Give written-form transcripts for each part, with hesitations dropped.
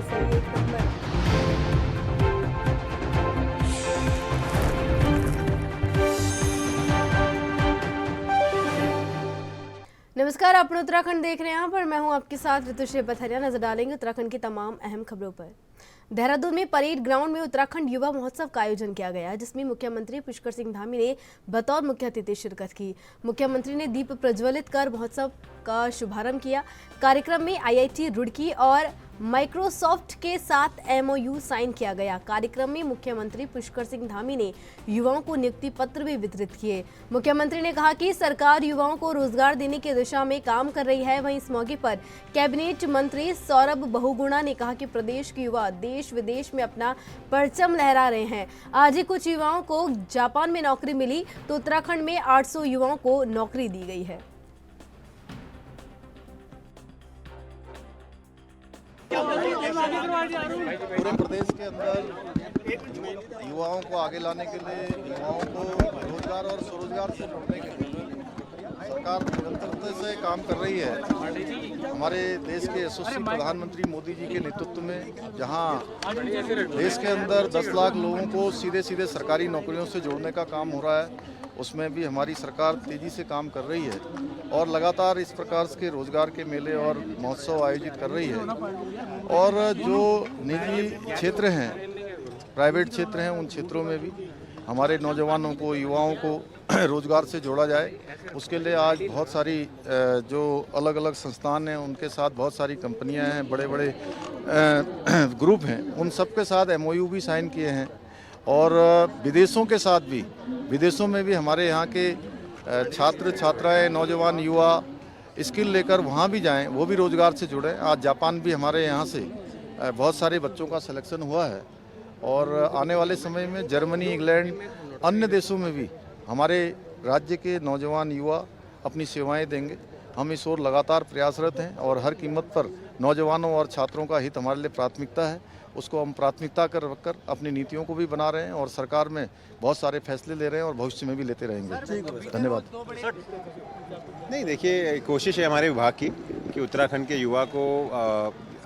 सही एक नंबर। नमस्कार, आप उत्तराखंड देख रहे हैं पर मैं हूं आपके साथ ऋतुश्री पथरिया। नजर डालेंगे उत्तराखंड की तमाम अहम खबरों पर। देहरादून में परेड ग्राउंड में उत्तराखंड युवा महोत्सव का आयोजन किया गया, जिसमें मुख्यमंत्री पुष्कर सिंह धामी ने बतौर मुख्य अतिथि शिरकत की। मुख्यमंत्री ने दीप प्रज्वलित कर महोत्सव का शुभारंभ किया। कार्यक्रम में आईआईटी रुड़की और माइक्रोसॉफ्ट के साथ एमओयू साइन किया गया। कार्यक्रम में मुख्यमंत्री पुष्कर सिंह धामी ने युवाओं को नियुक्ति पत्र भी वितरित किए। मुख्यमंत्री ने कहा कि सरकार युवाओं को रोजगार देने की दिशा में काम कर रही है। वहीं इस मौके पर कैबिनेट मंत्री सौरभ बहुगुणा ने कहा कि प्रदेश के युवा देश विदेश में अपना परचम लहरा रहे हैं। आज ही कुछ युवाओं को जापान में नौकरी मिली तो उत्तराखंड में 800 युवाओं को नौकरी दी गई है। पूरे प्रदेश के अंदर युवाओं को आगे लाने के लिए, युवाओं को रोजगार और स्वरोजगार से जोड़ने के लिए सरकार निरंतरता से काम कर रही है। हमारे देश के यशस्वी प्रधानमंत्री मोदी जी के नेतृत्व में जहां देश के अंदर 10 लाख लोगों को सीधे सीधे सरकारी नौकरियों से जोड़ने का काम हो रहा है, उसमें भी हमारी सरकार तेज़ी से काम कर रही है और लगातार इस प्रकार के रोजगार के मेले और महोत्सव आयोजित कर रही है। और जो निजी क्षेत्र हैं, प्राइवेट क्षेत्र हैं, उन क्षेत्रों में भी हमारे नौजवानों को, युवाओं को रोजगार से जोड़ा जाए, उसके लिए आज बहुत सारी जो अलग अलग संस्थान हैं उनके साथ बहुत सारी कंपनियां हैं, बड़े बड़े ग्रुप हैं, उन सब के साथ एमओयू भी साइन किए हैं। और विदेशों के साथ भी, विदेशों में भी हमारे यहाँ के छात्र छात्राएं, नौजवान युवा स्किल लेकर वहाँ भी जाएं, वो भी रोज़गार से जुड़ें। आज जापान भी हमारे यहाँ से बहुत सारे बच्चों का सिलेक्शन हुआ है और आने वाले समय में जर्मनी, इंग्लैंड, अन्य देशों में भी हमारे राज्य के नौजवान युवा अपनी सेवाएं देंगे। हम इस ओर लगातार प्रयासरत हैं और हर कीमत पर नौजवानों और छात्रों का हित हमारे लिए प्राथमिकता है। उसको हम प्राथमिकता कर रखकर अपनी नीतियों को भी बना रहे हैं और सरकार में बहुत सारे फैसले ले रहे हैं और भविष्य में भी लेते रहेंगे। धन्यवाद। नहीं, देखिए, कोशिश है हमारे विभाग की कि उत्तराखंड के युवा को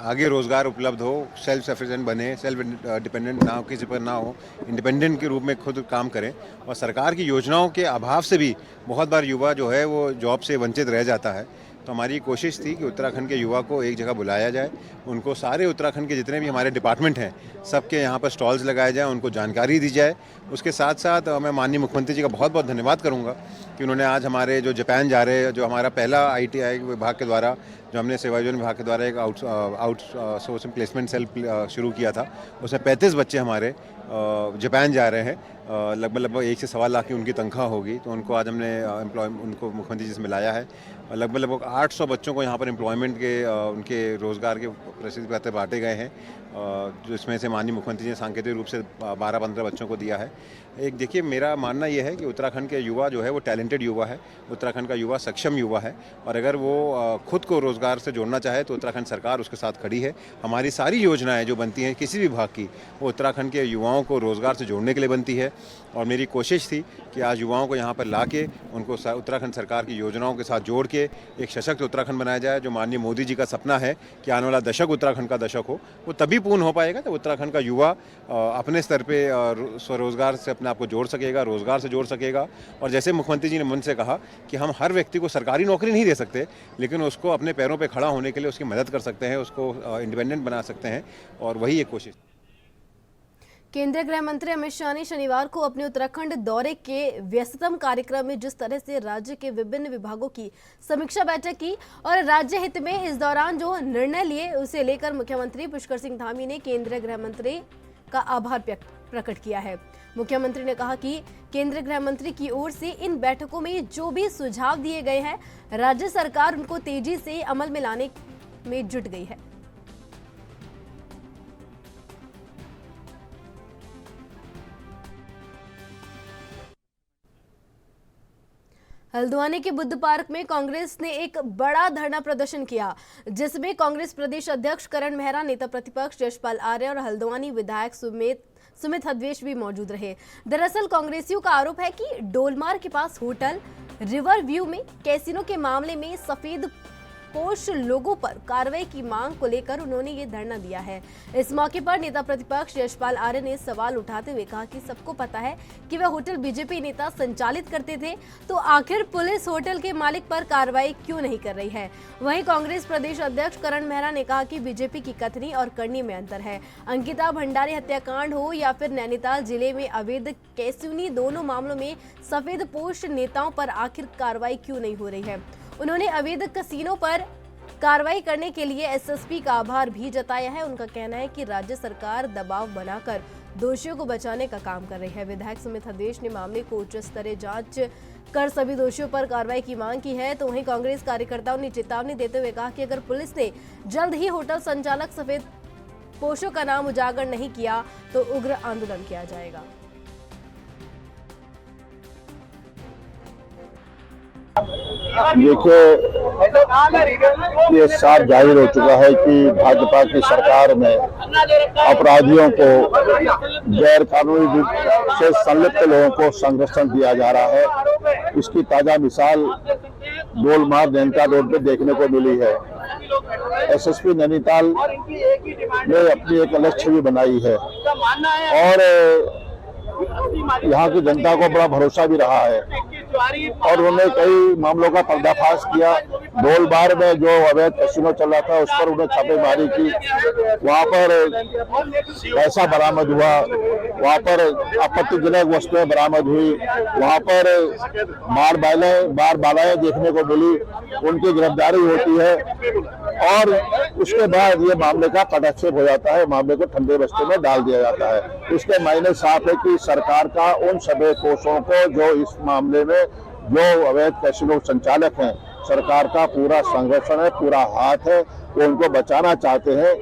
आगे रोज़गार उपलब्ध हो, सेल्फ सफिशिएंट बने, सेल्फ डिपेंडेंट ना हो, किसी पर ना हो, इंडिपेंडेंट के रूप में खुद काम करें। और सरकार की योजनाओं के अभाव से भी बहुत बार युवा जो है वो जॉब से वंचित रह जाता है। तो हमारी कोशिश थी कि उत्तराखंड के युवा को एक जगह बुलाया जाए, उनको सारे उत्तराखंड के जितने भी हमारे डिपार्टमेंट हैं सबके यहाँ पर स्टॉल्स लगाए जाए, उनको जानकारी दी जाए। उसके साथ साथ मैं माननीय मुख्यमंत्री जी का बहुत बहुत धन्यवाद करूँगा कि उन्होंने आज हमारे जो जापान जा रहे हैं, जो हमारा पहला ITI विभाग के द्वारा, जो हमने सेवा योजना विभाग के द्वारा एक आउटसोर्सिंग प्लेसमेंट सेल शुरू किया था, उसमें 35 बच्चे हमारे जापान जा रहे हैं। लगभग 1 से सवा लाख की उनकी तनख्वाह होगी। तो उनको आज हमने उनको मुख्यमंत्री जी से मिलाया है। लगभग 800 बच्चों को यहाँ पर एम्प्लॉयमेंट के उनके रोज़गार के प्रसिद्ध पत्र बांटे गए हैं, जिसमें से माननीय मुख्यमंत्री जी ने सांकेतिक रूप से 12-15 बच्चों को दिया है। एक देखिए, मेरा मानना यह है कि उत्तराखंड के युवा जो है वो टैलेंटेड युवा है, उत्तराखंड का युवा सक्षम युवा है और अगर वो खुद को रोज़गार से जोड़ना चाहे तो उत्तराखंड सरकार उसके साथ खड़ी है। हमारी सारी योजनाएं जो बनती हैं किसी भी विभाग की, वो उत्तराखंड के युवाओं को रोज़गार से जोड़ने के लिए बनती है। और मेरी कोशिश थी कि आज युवाओं को यहाँ पर ला के उनको उत्तराखंड सरकार की योजनाओं के साथ जोड़ के एक सशक्त उत्तराखंड बनाया जाए। जो माननीय मोदी जी का सपना है कि आने वाला दशक उत्तराखंड का दशक हो, वो तभी पूर्ण हो पाएगा जब उत्तराखंड का युवा अपने स्तर पे स्वरोजगार से अपने आप को जोड़ सकेगा, रोजगार से जोड़ सकेगा। और जैसे मुख्यमंत्री जी ने मन से कहा कि हम हर व्यक्ति को सरकारी नौकरी नहीं दे सकते, लेकिन उसको अपने पैरों पे खड़ा होने के लिए उसकी मदद कर सकते हैं, उसको इंडिपेंडेंट बना सकते हैं, और वही एक कोशिश। केंद्रीय गृह मंत्री अमित शाह ने शनिवार को अपने उत्तराखंड दौरे के व्यस्ततम कार्यक्रम में जिस तरह से राज्य के विभिन्न विभागों की समीक्षा बैठक की और राज्य हित में इस दौरान जो निर्णय लिए, उसे लेकर मुख्यमंत्री पुष्कर सिंह धामी ने केंद्रीय गृह मंत्री का आभार प्रकट किया है। मुख्यमंत्री ने कहा कि केंद्रीय गृह मंत्री की ओर से इन बैठकों में जो भी सुझाव दिए गए हैं, राज्य सरकार उनको तेजी से अमल में लाने में जुट गई है। हल्द्वानी के बुद्ध पार्क में कांग्रेस ने एक बड़ा धरना प्रदर्शन किया, जिसमें कांग्रेस प्रदेश अध्यक्ष करण मेहरा, नेता प्रतिपक्ष यशपाल आर्य और हल्द्वानी विधायक सुमित हदवेश भी मौजूद रहे। दरअसल कांग्रेसियों का आरोप है कि डोलमार के पास होटल रिवर व्यू में कैसीनो के मामले में सफेद सफेदपोश लोगों पर कार्रवाई की मांग को लेकर उन्होंने ये धरना दिया है। इस मौके पर नेता प्रतिपक्ष यशपाल आर्य ने सवाल उठाते हुए कहा कि सबको पता है कि वह होटल बीजेपी नेता संचालित करते थे, तो आखिर पुलिस होटल के मालिक पर कार्रवाई क्यों नहीं कर रही है। वहीं कांग्रेस प्रदेश अध्यक्ष करण मेहरा ने कहा कि बीजेपी की कथनी और करनी में अंतर है। अंकिता भंडारी हत्याकांड हो या फिर नैनीताल जिले में अवैध कैसूनी, दोनों मामलों में सफेदपोश नेताओं पर आखिर कार्रवाई क्यों नहीं हो रही है। उन्होंने अवैध कसीनो पर कार्रवाई करने के लिए एसएसपी का आभार भी जताया है। उनका कहना है कि राज्य सरकार दबाव बनाकर दोषियों को बचाने का काम कर रही है। विधायक सुमित हदेश ने मामले को उच्च स्तरीय जांच कर सभी दोषियों पर कार्रवाई की मांग की है। तो वहीं कांग्रेस कार्यकर्ताओं ने चेतावनी देते हुए कहा कि अगर पुलिस ने जल्द ही होटल संचालक सफेदपोशों का नाम उजागर नहीं किया तो उग्र आंदोलन किया जाएगा। देखिए, ये साफ जाहिर हो चुका है कि भाजपा की सरकार में अपराधियों को, गैर कानूनी से संलिप्त लोगों को संरक्षण दिया जा रहा है। इसकी ताजा मिसाल गोलमार्ग नैनीताल रोड पे देखने को मिली है। एसएसपी नैनीताल ने अपनी एक अलग छवि बनाई है और यहाँ की जनता को बड़ा भरोसा भी रहा है और उन्होंने कई मामलों का पर्दाफाश किया। गोलबार में जो अवैध कैसीनो चल रहा था उस पर उन्हें छापेमारी की, वहाँ पर पैसा बरामद हुआ, वहाँ पर आपत्तिजनक वस्तुएं बरामद हुई, वहाँ पर बार बालाएं देखने को मिली, उनकी गिरफ्तारी होती है और उसके बाद ये मामले का पदक्षेप हो जाता है, मामले को ठंडे बस्ते में डाल दिया जाता है। इसके मायने साफ है कि सरकार का उन सफेदपोशों को जो इस मामले में जो अवैध कैसीनो संचालक हैं, सरकार का पूरा संरक्षण है, पूरा हाथ है, वो उनको बचाना चाहते हैं।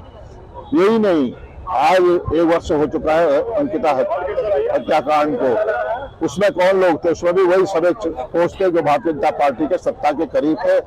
यही नहीं, आज 1 वर्ष हो चुका है अंकिता हत्याकांड को, उसमें कौन लोग थे? उसमें भी वही सफेदपोश थे जो भारतीय जनता पार्टी के सत्ता के करीब थे।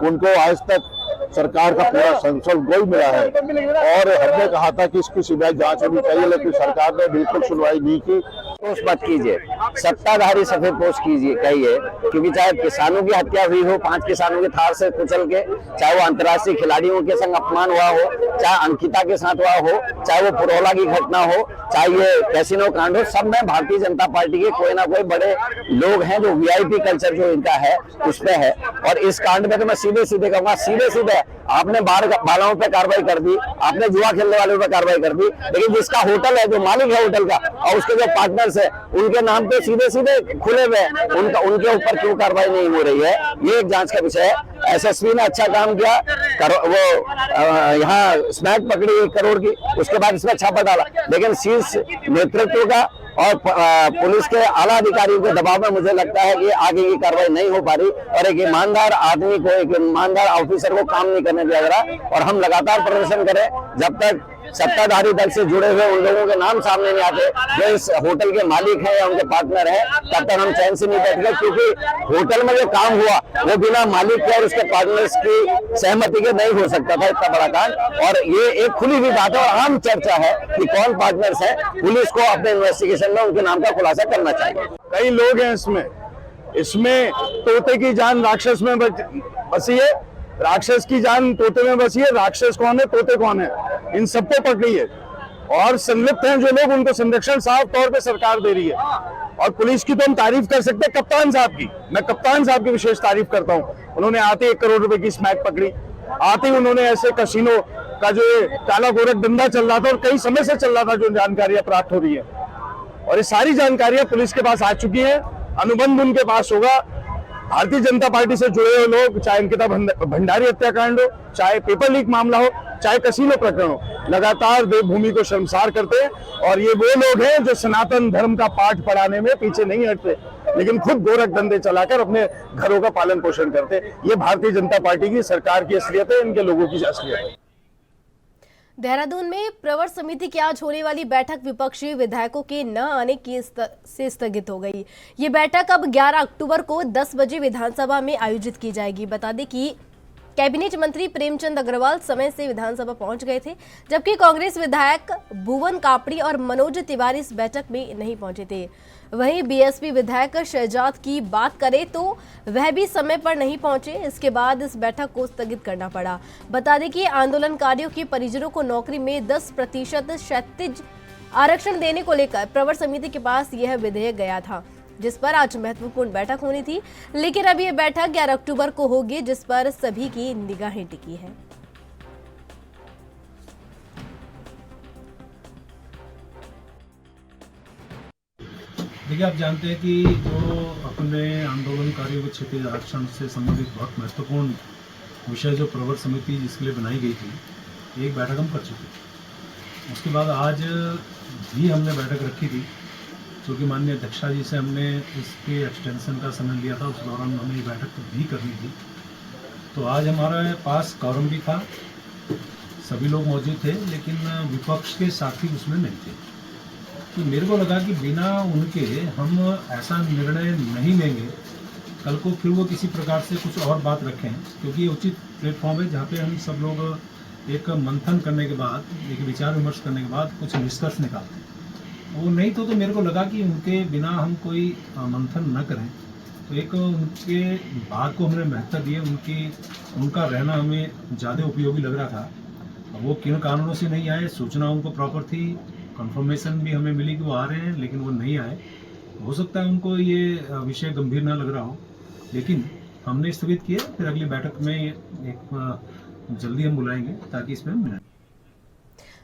उनको आज तक सरकार का पूरा संरक्षण कोई मिला है और हमने कहा था कि इसकी सीबीआई जांच होनी चाहिए, लेकिन सरकार ने बिल्कुल सुनवाई नहीं की। पोष मत कीजिए, सत्ताधारी सफेद पोष कीजिए कहिए, क्योंकि चाहे किसानों की हत्या हुई हो, 5 किसानों के थार से कुचल के, चाहे वो अंतर्राष्ट्रीय खिलाड़ियों के संग अपमान हुआ हो, चाहे अंकिता के साथ हुआ हो, चाहे वो पुरोला की घटना हो, चाहे ये कैसीनो कांड हो, सब में भारतीय जनता पार्टी के कोई ना कोई बड़े लोग हैं जो वीआईपी कल्चर जो इनका है उस पे है। और इस कांड में तो मैं सीधे सीधे कहूंगा, सीधे सीधे आपने बालाओं पे कार्रवाई कर दी, आपने जुआ खेलने वालों पे कार्रवाई कर दी, लेकिन जिसका होटल है, जो मालिक है होटल का और उसके जो पार्टनर्स है, उनके नाम पे सीधे सीधे खुले हुए उनके ऊपर क्यों कार्रवाई नहीं हो रही है, ये एक जांच का विषय है। एसएसपी ने अच्छा काम किया, वो यहाँ स्मैक पकड़ी 1 करोड़ की, उसके बाद इसमें छापा डाला, लेकिन शीर्ष नेतृत्व का और पुलिस के आला अधिकारियों के दबाव में मुझे लगता है कि आगे की कार्रवाई नहीं हो पा रही और एक ईमानदार आदमी को, एक ईमानदार ऑफिसर को काम नहीं करने दिया जा रहा। और हम लगातार प्रदर्शन करें जब तक सत्ताधारी दल से जुड़े हुए उन लोगों के नाम सामने नहीं आते जो इस होटल के मालिक हैं या उनके पार्टनर हैं, तब तक हम चैन से नहीं बैठेंगे, क्योंकि होटल में जो काम हुआ वो बिना मालिक के और उसके पार्टनर्स की सहमति के नहीं हो सकता था, इतना बड़ा कांड। और ये एक खुली हुई बात है और आम चर्चा है कि कौन पार्टनर्स है। पुलिस को अपने इन्वेस्टिगेशन में उनके नाम का खुलासा करना चाहिए। कई लोग हैं इसमें तोते की जान राक्षस में बसी है, राक्षस की जान तोते में बसी है। राक्षस कौन है, तोते कौन है, इन सबको पकड़िए और संलिप्त हैं जो लोग, उनको संरक्षण साफ तौर पे सरकार दे रही है। और पुलिस की तो हम तारीफ कर सकते हैं, कप्तान साहब की, मैं कप्तान साहब की विशेष तारीफ करता हूँ। उन्होंने आते 1 करोड़ रुपए की स्मैक पकड़ी, आते ही उन्होंने ऐसे कसिनो का जो काला गोरख धंधा चल रहा था और कई समय से चल रहा था, जो जानकारियां प्राप्त हो रही है और ये सारी जानकारियां पुलिस के पास आ चुकी है, अनुबंध उनके पास होगा। भारतीय जनता पार्टी से जुड़े हुए लोग, चाहे अंकिता भंडारी हत्याकांड हो, चाहे पेपर लीक मामला हो, चाहे कसीनो प्रकरण हो, लगातार देवभूमि को शर्मसार करते हैं। और ये वो लोग हैं जो सनातन धर्म का पाठ पढ़ाने में पीछे नहीं हटते, लेकिन खुद गोरख धंधे चलाकर अपने घरों का पालन पोषण करते। ये भारतीय जनता पार्टी की सरकार की असलियत है, इनके लोगों की असलियत है। देहरादून में प्रवर समिति की आज होने वाली बैठक विपक्षी विधायकों के न आने से स्थगित हो गई। ये बैठक अब 11 अक्टूबर को 10 बजे विधानसभा में आयोजित की जाएगी। बता दें कि कैबिनेट मंत्री प्रेमचंद अग्रवाल समय से विधानसभा पहुंच गए थे, जबकि कांग्रेस विधायक भुवन कापड़ी और मनोज तिवारी इस बैठक में नहीं पहुंचे थे। वहीं बीएसपी विधायक शहजाद की बात करें तो वह भी समय पर नहीं पहुंचे। इसके बाद इस बैठक को स्थगित करना पड़ा। बता दें कि आंदोलनकारियों के परिजनों को नौकरी में 10% क्षैतिज आरक्षण देने को लेकर प्रवर समिति के पास यह विधेयक गया था, जिस पर आज महत्वपूर्ण बैठक होनी थी। लेकिन अब यह बैठक 11 अक्टूबर को होगी, जिस पर सभी की निगाहें टिकी है। देखिए, आप जानते हैं कि जो अपने आंदोलनकारियों के क्षैतिज आरक्षण से संबंधित बहुत महत्वपूर्ण विषय जो प्रवर समिति जिसके लिए बनाई गई थी, एक बैठक हम कर चुके। उसके बाद आज भी हमने बैठक रखी थी, क्योंकि माननीय अध्यक्षा जी से हमने इसके एक्सटेंशन का समय लिया था। उस दौरान हमें ये बैठक भी करनी थी। तो आज हमारे पास कॉरम भी था, सभी लोग मौजूद थे, लेकिन विपक्ष के साथी उसमें नहीं थे। तो मेरे को लगा कि बिना उनके हम ऐसा निर्णय नहीं लेंगे, कल को फिर वो किसी प्रकार से कुछ और बात रखें, क्योंकि ये उचित प्लेटफॉर्म है जहाँ पे हम सब लोग एक मंथन करने के बाद, एक विचार विमर्श करने के बाद कुछ निष्कर्ष निकालते हैं। वो नहीं तो मेरे को लगा कि उनके बिना हम कोई मंथन न करें। तो एक उनके बात को हमने महत्व दिए, उनका रहना हमें ज़्यादा उपयोगी लग रहा था। वो किन कारणों से नहीं आए, सूचना उनको प्रॉपर थी, कंफर्मेशन भी हमें मिली कि वो आ रहे हैं, लेकिन वो नहीं आए। हो सकता है उनको ये विषय गंभीर ना लग रहा हो, लेकिन हमने स्थगित किया। फिर अगली बैठक में एक जल्दी हम बुलाएंगे ताकि इसमें मिलें।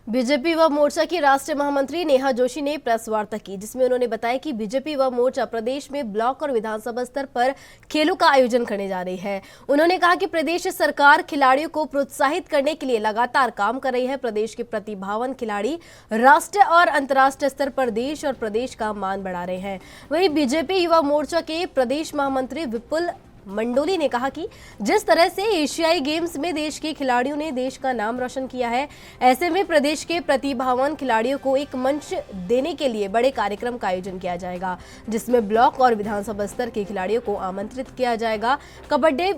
बीजेपी युवा मोर्चा की राष्ट्रीय महामंत्री नेहा जोशी ने प्रेस वार्ता की, जिसमें उन्होंने बताया कि बीजेपी युवा मोर्चा प्रदेश में ब्लॉक और विधानसभा स्तर पर खेलों का आयोजन करने जा रही है। उन्होंने कहा कि प्रदेश सरकार खिलाड़ियों को प्रोत्साहित करने के लिए लगातार काम कर रही है। प्रदेश के प्रतिभावान खिलाड़ी राष्ट्रीय और अंतर्राष्ट्रीय स्तर पर देश और प्रदेश का मान बढ़ा रहे हैं। वहीं बीजेपी युवा मोर्चा के प्रदेश महामंत्री विपुल मंडोली ने कहा कि जिस तरह से एशियाई गेम्स में देश के खिलाड़ियों ने देश का नाम रोशन किया है, ऐसे में प्रदेश के प्रतिभावान खिलाड़ियों को एक मंच देने के लिए बड़े कार्यक्रम का आयोजन किया जाएगा, जिसमें ब्लॉक और विधानसभा स्तर के खिलाड़ियों को आमंत्रित किया जाएगा। कबड्डी,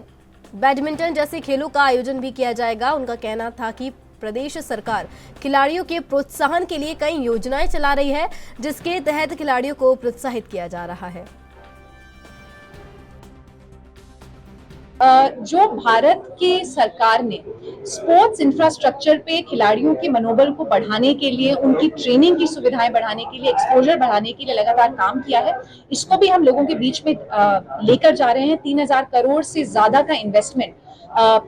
बैडमिंटन जैसे खेलों का आयोजन भी किया जाएगा। उनका कहना था कि प्रदेश सरकार खिलाड़ियों के प्रोत्साहन के लिए कई योजनाएं चला रही है, जिसके तहत खिलाड़ियों को प्रोत्साहित किया जा रहा है। जो भारत की सरकार ने स्पोर्ट्स इंफ्रास्ट्रक्चर पे खिलाड़ियों के मनोबल को बढ़ाने के लिए, उनकी ट्रेनिंग की सुविधाएं बढ़ाने के लिए, एक्सपोजर बढ़ाने के लिए लगातार काम किया है, इसको भी हम लोगों के बीच में लेकर जा रहे हैं। 3000 करोड़ से ज्यादा का इन्वेस्टमेंट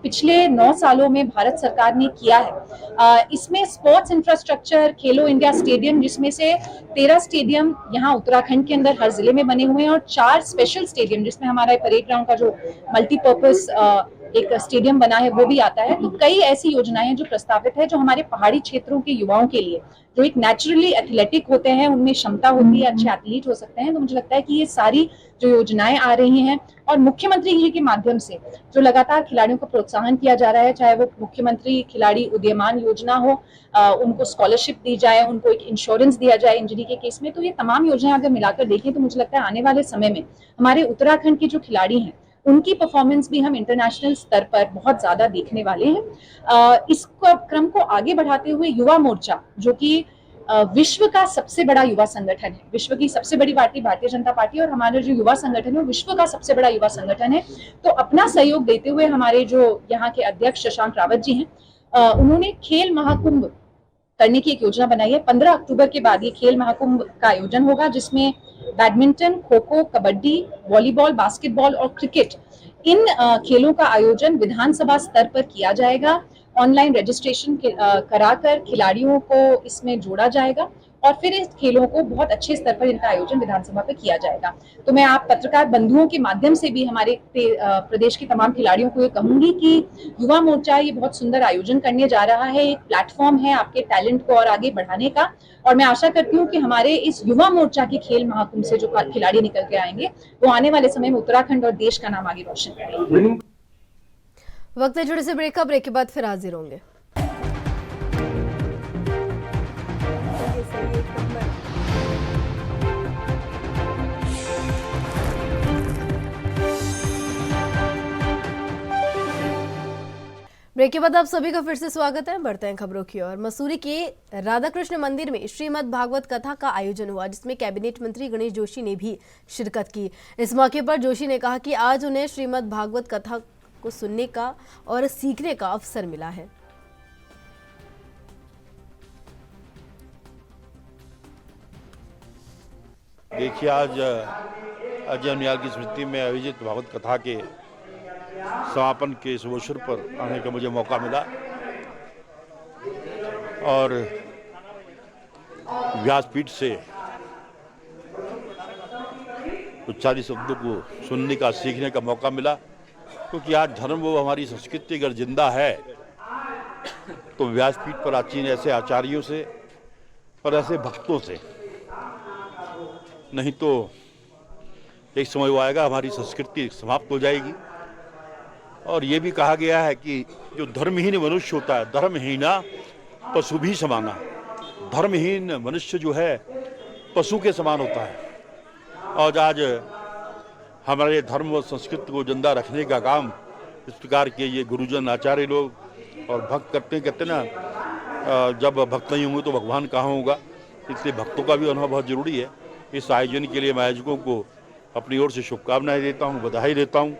पिछले 9 सालों में भारत सरकार ने किया है। इसमें स्पोर्ट्स इंफ्रास्ट्रक्चर, खेलो इंडिया स्टेडियम, जिसमें से 13 स्टेडियम यहाँ उत्तराखंड के अंदर हर जिले में बने हुए हैं, और 4 स्पेशल स्टेडियम, जिसमें हमारा परेड ग्राउंड का जो मल्टीपर्पज एक स्टेडियम बना है वो भी आता है। तो कई ऐसी योजनाएं हैं जो प्रस्तावित है, जो हमारे पहाड़ी क्षेत्रों के युवाओं के लिए, जो एक नेचुरली एथलेटिक होते हैं, उनमें क्षमता होती है, अच्छे एथलीट हो सकते हैं। तो मुझे लगता है कि ये सारी जो योजनाएं आ रही हैं, और मुख्यमंत्री जी के माध्यम से जो लगातार खिलाड़ियों को प्रोत्साहन किया जा रहा है, चाहे वो मुख्यमंत्री खिलाड़ी उदीयमान योजना हो, उनको स्कॉलरशिप दी जाए, उनको एक इंश्योरेंस दिया जाए इंजरी के केस में, तो ये तमाम योजनाएं अगर मिलाकर देखें तो मुझे लगता है आने वाले समय में हमारे उत्तराखंड के जो खिलाड़ी हैं, उनकी परफॉर्मेंस भी हम इंटरनेशनल स्तर पर बहुत ज्यादा देखने वाले हैं। इस क्रम को आगे बढ़ाते हुए युवा मोर्चा, जो कि विश्व का सबसे बड़ा युवा संगठन है, विश्व की सबसे बड़ी पार्टी भारतीय जनता पार्टी, और हमारा जो युवा संगठन है विश्व का सबसे बड़ा युवा संगठन है। तो अपना सहयोग देते हुए हमारे जो यहाँ के अध्यक्ष शशांक रावत जी हैं, उन्होंने खेल महाकुंभ करने की एक योजना बनाई है। 15 अक्टूबर के बाद ये खेल महाकुंभ का आयोजन होगा, जिसमें badminton, kho kho, kabaddi, volleyball, basketball और क्रिकेट, इन खेलों का आयोजन विधानसभा स्तर पर किया जाएगा। ऑनलाइन रजिस्ट्रेशन कराकर खिलाड़ियों को इसमें जोड़ा जाएगा, और फिर इस खेलों को बहुत अच्छे स्तर पर इनका आयोजन विधानसभा पे किया जाएगा। तो मैं आप पत्रकार बंधुओं के माध्यम से भी हमारे प्रदेश के तमाम खिलाड़ियों को ये कहूंगी कि युवा मोर्चा ये बहुत सुंदर आयोजन करने जा रहा है, एक प्लेटफॉर्म है आपके टैलेंट को और आगे बढ़ाने का, और मैं आशा करती हूँ कि हमारे इस युवा मोर्चा के खेल महाकुंभ से जो खिलाड़ी निकल के आएंगे, वो आने वाले समय में उत्तराखंड और देश का नाम आगे रोशन करेंगे। वक्त है जुड़े से ब्रेक का, ब्रेक के बाद फिर हाजिर होंगे। ब्रेक के बाद आप सभी का फिर से स्वागत है। बढ़ते हैं खबरों की ओर। मसूरी के राधाकृष्ण मंदिर में श्रीमद् भागवत कथा का आयोजन हुआ, जिसमें कैबिनेट मंत्री गणेश जोशी ने भी शिरकत की। इस मौके पर जोशी ने कहा कि आज उन्हें श्रीमद् भागवत कथा को सुनने का और सीखने का अवसर मिला है। देखिए, आज अजय निहाल की स्मृति में आयोजित भागवत कथा के समापन के शुभ अवसर पर आने का मुझे मौका मिला और व्यासपीठ से उच्चारित शब्दों को सुनने का, सीखने का मौका मिला। क्योंकि आज धर्म वो हमारी संस्कृति अगर जिंदा है तो व्यासपीठ पर आसीन ऐसे आचार्यों से और ऐसे भक्तों से, नहीं तो एक समय वो आएगा हमारी संस्कृति समाप्त हो जाएगी। और ये भी कहा गया है कि जो धर्महीन मनुष्य होता है, धर्महीना पशु भी समाना, धर्महीन मनुष्य जो है पशु के समान होता है। और आज हमारे धर्म और संस्कृति को जिंदा रखने का काम इस प्रकार के ये गुरुजन, आचार्य लोग और भक्त करते ना, जब भक्त नहीं होंगे तो भगवान कहाँ होगा। इसलिए भक्तों का भी अनुभव बहुत जरूरी है। इस आयोजन के लिए मैं आयोजकों को अपनी ओर से शुभकामनाएं देता हूं, बधाई देता हूं।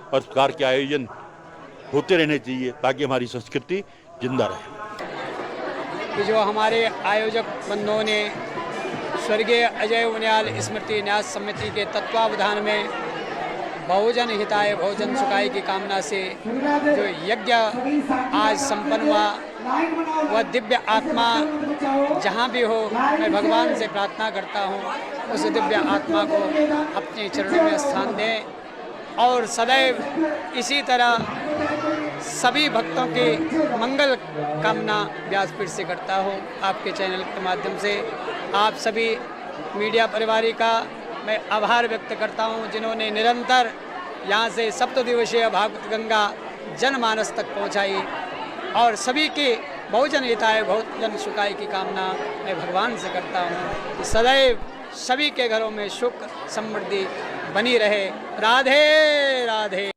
और इस प्रकार के आयोजन होते रहने चाहिए ताकि हमारी संस्कृति जिंदा रहे। कि जो हमारे आयोजक बंधुओं ने स्वर्गीय अजय उनियाल स्मृति न्यास समिति के तत्वावधान में बहुजन हिताय बहुजन सुखाय की कामना से जो यज्ञ आज संपन्न हुआ, वह दिव्य आत्मा जहाँ भी हो, मैं भगवान से प्रार्थना करता हूँ उस दिव्य आत्मा को अपने चरणों में स्थान दें और सदैव इसी तरह सभी भक्तों की मंगल कामना व्यासपीठ से करता हूँ। आपके चैनल के माध्यम से आप सभी मीडिया परिवार का मैं आभार व्यक्त करता हूँ, जिन्होंने निरंतर यहाँ से सप्तदिवसीय भागवत गंगा जनमानस तक पहुँचाई और सभी की बहुजन हिताय बहुजन सुखाय की कामना मैं भगवान से करता हूँ कि सदैव सभी के घरों में सुख समृद्धि बनी रहे। राधे राधे।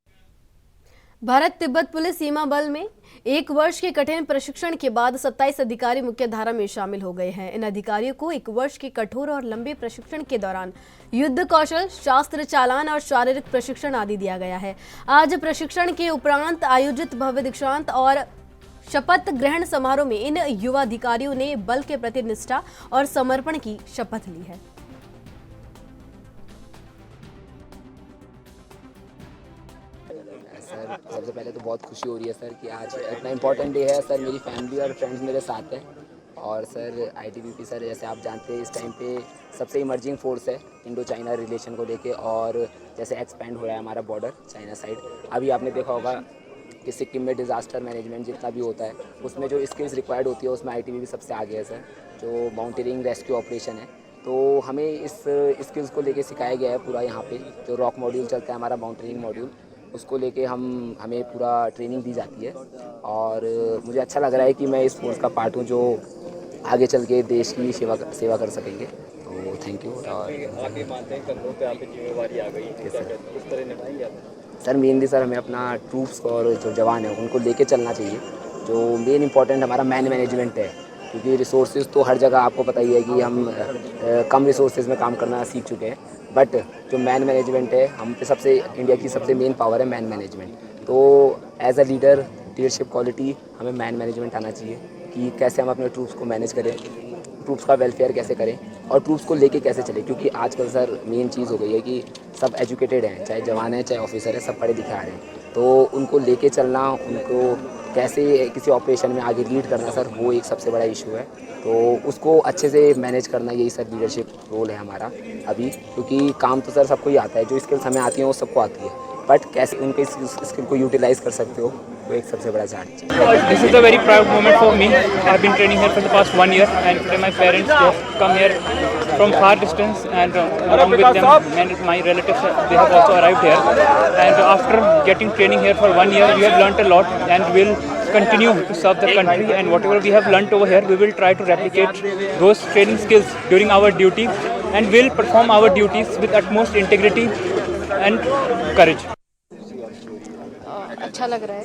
भारत तिब्बत पुलिस सीमा बल में 1 वर्ष के कठिन प्रशिक्षण के बाद 27 अधिकारी मुख्य धारा में शामिल हो गए हैं। इन अधिकारियों को 1 वर्ष के कठोर और लंबे प्रशिक्षण के दौरान युद्ध कौशल, शास्त्र चालान और शारीरिक प्रशिक्षण आदि दिया गया है। आज प्रशिक्षण के उपरांत आयोजित भव्य दीक्षांत और शपथ ग्रहण समारोह में इन युवा अधिकारियों ने बल के प्रति निष्ठा और समर्पण की शपथ ली है। सर, सबसे पहले तो बहुत खुशी हो रही है सर कि आज इतना इम्पोर्टेंट डे है। सर, मेरी फैमिली और फ्रेंड्स मेरे साथ हैं और सर आईटीबीपी सर, जैसे आप जानते हैं, इस टाइम पे सबसे इमर्जिंग फोर्स है इंडो चाइना रिलेशन को लेके। और जैसे एक्सपेंड हो रहा है हमारा बॉर्डर चाइना साइड, अभी आपने देखा होगा कि सिक्किम में डिज़ास्टर मैनेजमेंट जितना भी होता है उसमें जो स्किल्स रिक्वायर्ड होती है उसमें आईटीबीपी सबसे आगे है सर। जो माउंटेनिंग रेस्क्यू ऑपरेशन है तो हमें इस स्किल्स को लेके सिखाया गया है पूरा। यहाँ पे जो रॉक मॉड्यूल चलता है हमारा माउंटेनिंग मॉड्यूल, उसको लेके हमें पूरा ट्रेनिंग दी जाती है। और मुझे अच्छा लग रहा है कि मैं इस फोर्स का पार्ट हूँ जो आगे चल के देश की सेवा कर सकेंगे। तो थैंक यू। और आगे मानते हैं कंधों पे आपकी जिम्मेवारी आ गई, किस तरह निभाएंगे आप? सर, मेनली सर हमें अपना ट्रूप्स और जो जवान है उनको लेके चलना चाहिए। जो मेन इंपॉर्टेंट हमारा मैन मैनेजमेंट है, क्योंकि रिसोर्सेज तो हर जगह आपको पता ही है कि हम कम रिसोर्सेज में काम करना सीख चुके हैं, बट जो मैन मैनेजमेंट है हम पे सबसे इंडिया की सबसे मेन पावर है मैन मैनेजमेंट। तो एज अ लीडरशिप क्वालिटी हमें मैन मैनेजमेंट आना चाहिए कि कैसे हम अपने ट्रूप्स को मैनेज करें, ट्रूप्स का वेलफेयर कैसे करें और ट्रूप्स को लेके कैसे चलें। क्योंकि आजकल सर मेन चीज़ हो गई है कि सब एजुकेटेड हैं, चाहे जवान हैं चाहे ऑफिसर हैं, सब पढ़े लिखे आ रहे हैं। तो उनको लेके चलना, उनको कैसे किसी ऑपरेशन में आगे लीड करना सर, वो एक सबसे बड़ा इशू है। तो उसको अच्छे से मैनेज करना यही सर लीडरशिप रोल है हमारा अभी। क्योंकि काम तो सर सबको ही आता है, जो स्किल्स हमें आती हैं वो सबको आती है, बट कैसे उनके स्किल को यूटिलाइज कर सकते हो वो एक सबसे बड़ा चैलेंज है। This is a very proud moment for me. I've been training here for the past 1 year, and today my parents have come here from far distance, and along with them, and my relatives they have also arrived here. And after getting training here for 1 year, we have learnt a lot, and will continue to serve the country. And whatever we have learnt over here, we will try to replicate those training skills during our duty, and will perform our duties with utmost integrity and courage. अच्छा लग रहा है।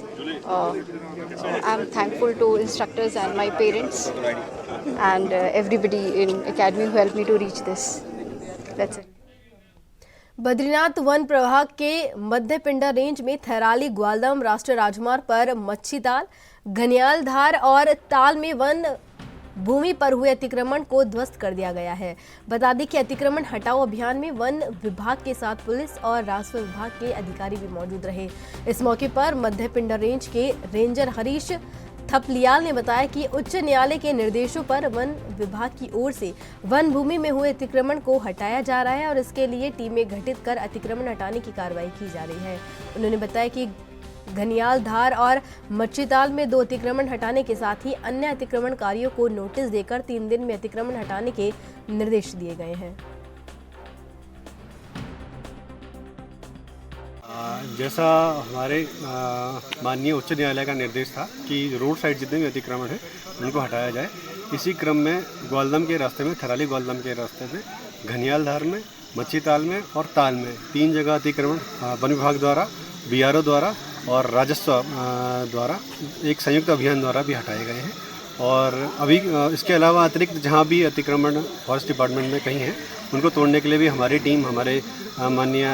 I am thankful to instructors and my parents and everybody in academy who help me to reach this. That's it. Badrinath वन प्रभाग के मध्य पिंडा range में थैराली ग्वालदम राष्ट्रीय राजमार्ग पर मच्छी ताल, घनियालधार और ताल में वन भूमि पर हुए अतिक्रमण को ध्वस्त कर दिया गया है। बता दें कि अतिक्रमण हटाओ अभियान में वन विभाग के साथ पुलिस और राजस्व विभाग के अधिकारी भी मौजूद रहे। इस मौके पर मध्य पिंडा रेंज के रेंजर हरीश थपलियाल ने बताया कि उच्च न्यायालय के निर्देशों पर वन विभाग की ओर से वन भूमि में हुए अतिक्रमण को हटाया जा रहा है और इसके लिए टीमें गठित कर अतिक्रमण हटाने की कार्रवाई की जा रही है। उन्होंने बताया कि घनियालधार और मच्छीताल में 2 अतिक्रमण हटाने के साथ ही अन्य अतिक्रमणकारियों को नोटिस देकर 3 दिन में अतिक्रमण हटाने के निर्देश दिए गए हैं। जैसा हमारे माननीय उच्च न्यायालय का निर्देश था कि रोड साइड जितने भी अतिक्रमण है उनको हटाया जाए, इसी क्रम में ग्वालदम के रास्ते में, थराली ग्वालदम के रास्ते में, घनियालधार में, मच्छीताल में और ताल में 3 जगह अतिक्रमण वन विभाग द्वारा, बीआरओ द्वारा और राजस्व द्वारा एक संयुक्त अभियान द्वारा भी हटाए गए हैं। और अभी इसके अलावा अतिरिक्त जहाँ भी अतिक्रमण फॉरेस्ट डिपार्टमेंट में कहीं हैं उनको तोड़ने के लिए भी हमारी टीम, हमारे माननीय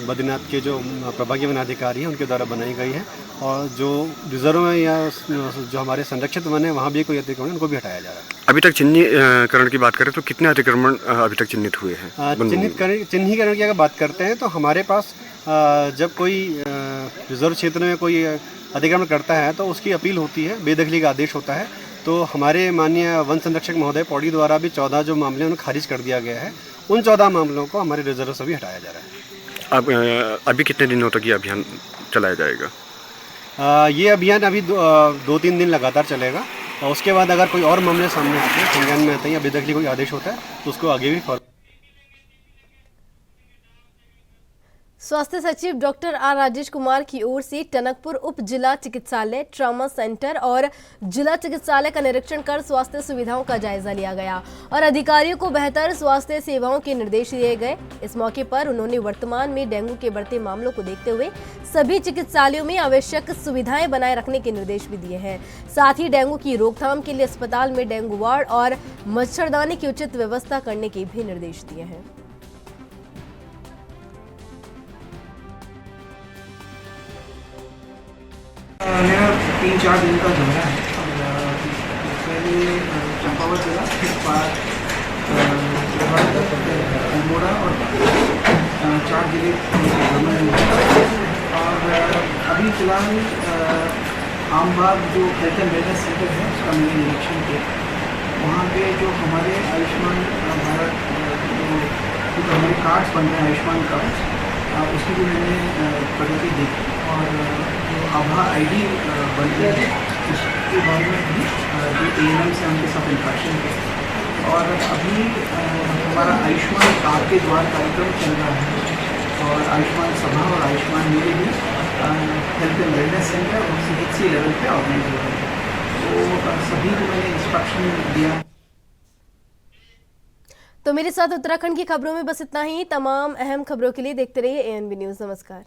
बद्रीनाथ के जो प्रभागीय वनाधिकारी हैं उनके द्वारा बनाई गई है। और जो रिजर्व में या जो हमारे संरक्षित वन है वहाँ भी कोई अतिक्रमण उनको भी हटाया जा रहा है। अभी तक चिन्हीकरण की बात करें तो कितने अतिक्रमण अभी तक चिन्हित हुए हैं? चिन्हीकरण की अगर बात करते हैं तो हमारे पास जब कोई रिजर्व क्षेत्र में कोई अतिक्रमण करता है तो उसकी अपील होती है, बेदखली का आदेश होता है। तो हमारे माननीय वन संरक्षक महोदय पौड़ी द्वारा भी 14 जो मामले उन्हें खारिज कर दिया गया है। उन 14 मामलों को हमारे रिजर्व से भी हटाया जा रहा है। अब अभी कितने दिनों तक ये अभियान चलाया जाएगा? ये अभियान अभी 2-3 दिन लगातार चलेगा और उसके बाद अगर कोई और मामले सामने आते हैं, संज्ञान में आते हैं या बेदखली कोई आदेश होता है तो उसको आगे भी फॉलो। स्वास्थ्य सचिव डॉक्टर आर राजेश कुमार की ओर से टनकपुर उप जिला चिकित्सालय, ट्रॉमा सेंटर और जिला चिकित्सालय का निरीक्षण कर स्वास्थ्य सुविधाओं का जायजा लिया गया और अधिकारियों को बेहतर स्वास्थ्य सेवाओं के निर्देश दिए गए। इस मौके पर उन्होंने वर्तमान में डेंगू के बढ़ते मामलों को देखते हुए सभी चिकित्सालयों में आवश्यक सुविधाएं बनाए रखने के निर्देश भी दिए हैं। साथ ही डेंगू की रोकथाम के लिए अस्पताल में डेंगू वार्ड और मच्छरदानी की उचित व्यवस्था करने के भी निर्देश दिए हैं। मेरा 3-4 दिन का दौरा है। पहले चंपावत जिला, फिर अल्मोड़ा और 4 जिले भ्रमण में। और अभी फिलहाल आमबाग जो हेल्थ एंड वेलनेस सेंटर है उसका मैंने निरीक्षण किया। वहाँ पे जो हमारे आयुष्मान भारत जो हमारे कार्ड्स बन रहे हैं, आयुष्मान कार्ड्स, उसकी भी मैंने प्रगति देखी। और जो आभा आईडी बन रही है उसके बारे में भी जो ANM से हमके सब इंट्रैक्शन किया। और अभी हमारा आयुष्मान कार्ड के द्वार कार्यक्रम चल रहा है और आयुष्मान सभा और आयुष्मान मेले भी हेल्थ एंड वेलनेस सेंटर और CHC लेवल पे ऑर्गेनाइज हो रहे हैं। तो सभी को मैंने इंस्ट्रक्शन दिया। तो मेरे साथ उत्तराखंड की खबरों में बस इतना ही। तमाम अहम खबरों के लिए देखते रहिए ANB न्यूज़। नमस्कार।